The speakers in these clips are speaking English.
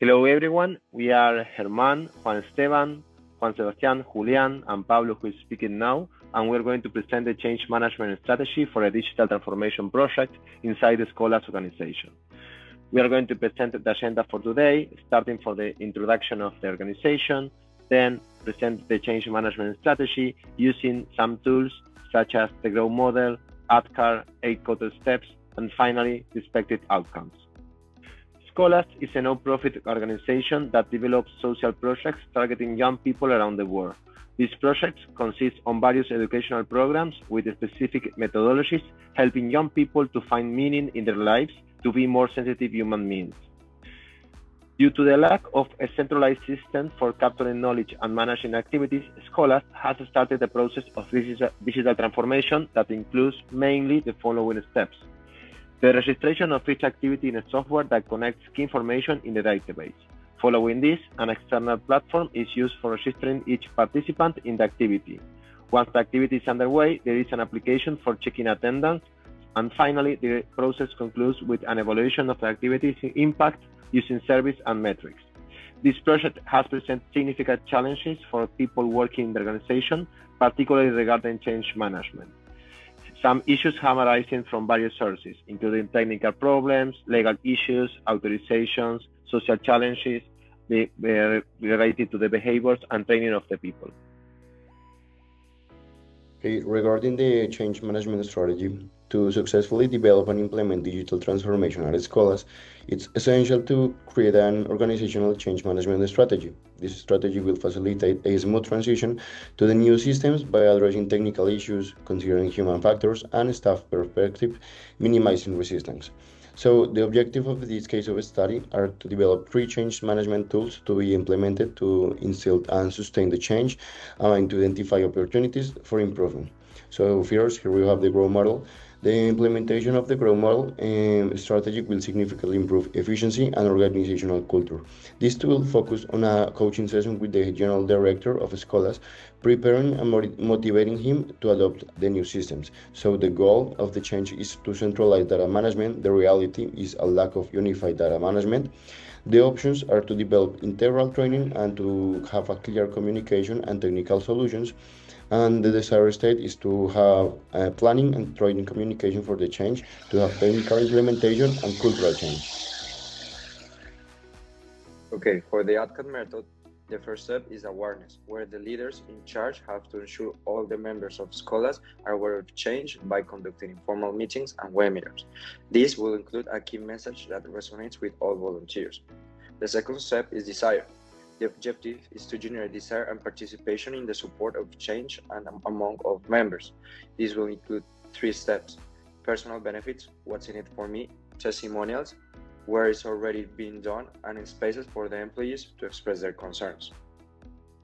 Hello everyone, we are Germán, Juan Esteban, Juan Sebastián, Julián, and Pablo who is speaking now, and we're going to present the change management strategy for a digital transformation project inside the Scholas organization. We are going to present the agenda for today, starting for the introduction of the organization, then present the change management strategy using some tools such as the growth model, ADCAR, 8 quarter steps, and finally, the expected outcomes. Scholas is a non-profit organization that develops social projects targeting young people around the world. These projects consist on various educational programs with specific methodologies, helping young people to find meaning in their lives to be more sensitive human beings. Due to the lack of a centralized system for capturing knowledge and managing activities, Scholas has started a process of digital transformation that includes mainly the following steps. The registration of each activity in a software that connects key information in the database. Following this, an external platform is used for registering each participant in the activity. Once the activity is underway, there is an application for checking attendance, and finally, the process concludes with an evaluation of the activity's impact using service and metrics. This project has presented significant challenges for people working in the organization, particularly regarding change management. Some issues have arisen from various sources, including technical problems, legal issues, authorizations, social challenges related to the behaviors and training of the people. Okay, regarding the change management strategy, to successfully develop and implement digital transformation at Scholas, it's essential to create an organizational change management strategy. This strategy will facilitate a smooth transition to the new systems by addressing technical issues, considering human factors and staff perspective, minimizing resistance. So the objective of this case of study are to develop 3 change management tools to be implemented to instill and sustain the change and to identify opportunities for improvement. So first, here we have the growth model. The implementation of the growth model strategy will significantly improve efficiency and organizational culture. This tool focuses on a coaching session with the general director of Scholas, preparing and motivating him to adopt the new systems. So the goal of the change is to centralize data management. The reality is a lack of unified data management. The options are to develop integral training and to have a clear communication and technical solutions. And the desired state is to have planning and training communication for the change, to have technical implementation and cultural change. Okay, for the outcome method, the first step is awareness, where the leaders in charge have to ensure all the members of Scholas are aware of change by conducting informal meetings and webinars. This will include a key message that resonates with all volunteers. The second step is desire. The objective is to generate desire and participation in the support of change and among all members. This will include 3 steps: personal benefits, what's in it for me, testimonials, where it's already been done, and spaces for the employees to express their concerns.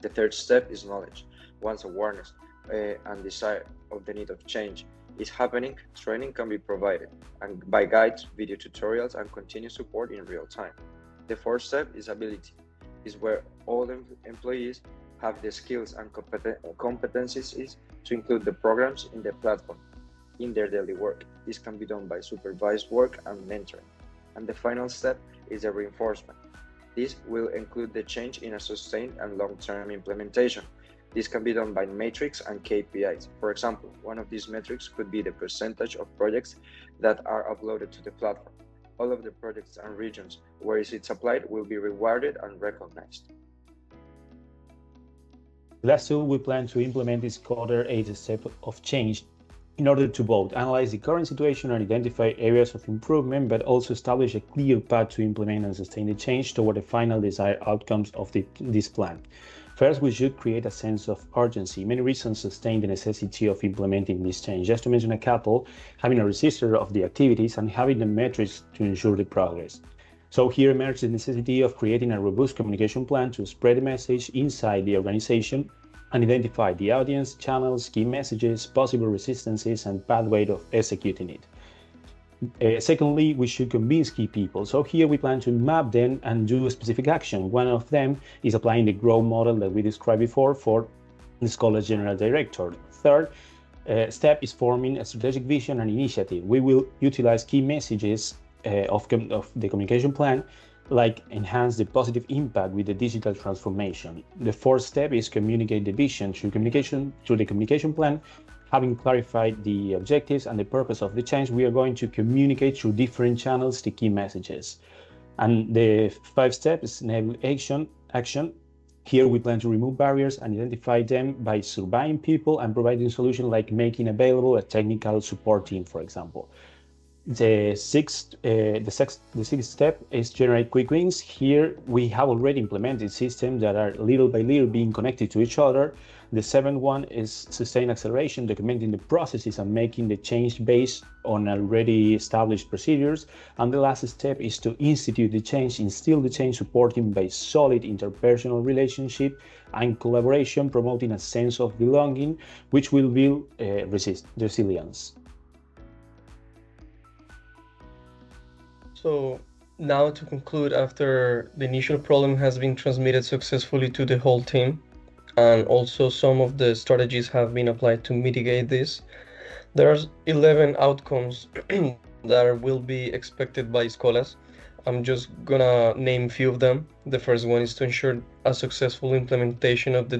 The third step is knowledge. Once awareness and desire of the need of change is happening, training can be provided and by guides, video tutorials, and continuous support in real time. The fourth step is ability. Is where all employees have the skills and competencies to include the programs in the platform in their daily work. This can be done by supervised work and mentoring. And the final step is the reinforcement. This will include the change in a sustained and long-term implementation. This can be done by metrics and KPIs. For example, one of these metrics could be the percentage of projects that are uploaded to the platform. All of the projects and regions where it's applied will be rewarded and recognized. Last tool, we plan to implement this quarter 8 step of change in order to both analyze the current situation and identify areas of improvement, but also establish a clear path to implement and sustain the change toward the final desired outcomes of this plan. First, we should create a sense of urgency. Many reasons sustain the necessity of implementing this change. Just to mention a couple, having a register of the activities and having the metrics to ensure the progress. So here emerges the necessity of creating a robust communication plan to spread the message inside the organization and identify the audience, channels, key messages, possible resistances, and pathway of executing it. Secondly, we should convince key people. So here we plan to map them and do a specific action. One of them is applying the growth model that we described before for the Scholas General Director. Third step is forming a strategic vision and initiative. We will utilize key messages of the communication plan like enhance the positive impact with the digital transformation. The fourth step is communicate the vision through the communication plan. Having clarified the objectives and the purpose of the change, we are going to communicate through different channels the key messages. And the fifth step is enable action. Here we plan to remove barriers and identify them by surveying people and providing solutions like making available a technical support team, for example. The sixth step is generate quick wins. Here we have already implemented systems that are little by little being connected to each other. The seventh one is sustained acceleration, documenting the processes and making the change based on already established procedures. And the last step is to institute the change, instill the change, supporting by solid interpersonal relationship and collaboration, promoting a sense of belonging, which will build resilience. So now to conclude, after the initial problem has been transmitted successfully to the whole team, and also some of the strategies have been applied to mitigate this, there are 11 outcomes that will be expected by Scholas. I'm just gonna name a few of them. The first one is to ensure a successful implementation of the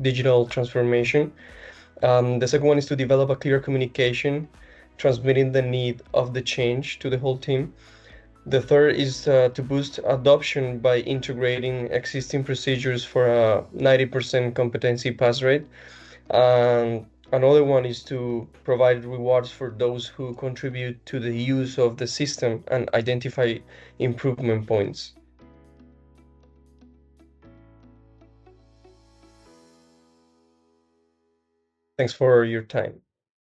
digital transformation. The second one is to develop a clear communication, transmitting the need of the change to the whole team. The third is to boost adoption by integrating existing procedures for a 90% competency pass rate. And another one is to provide rewards for those who contribute to the use of the system and identify improvement points. Thanks for your time.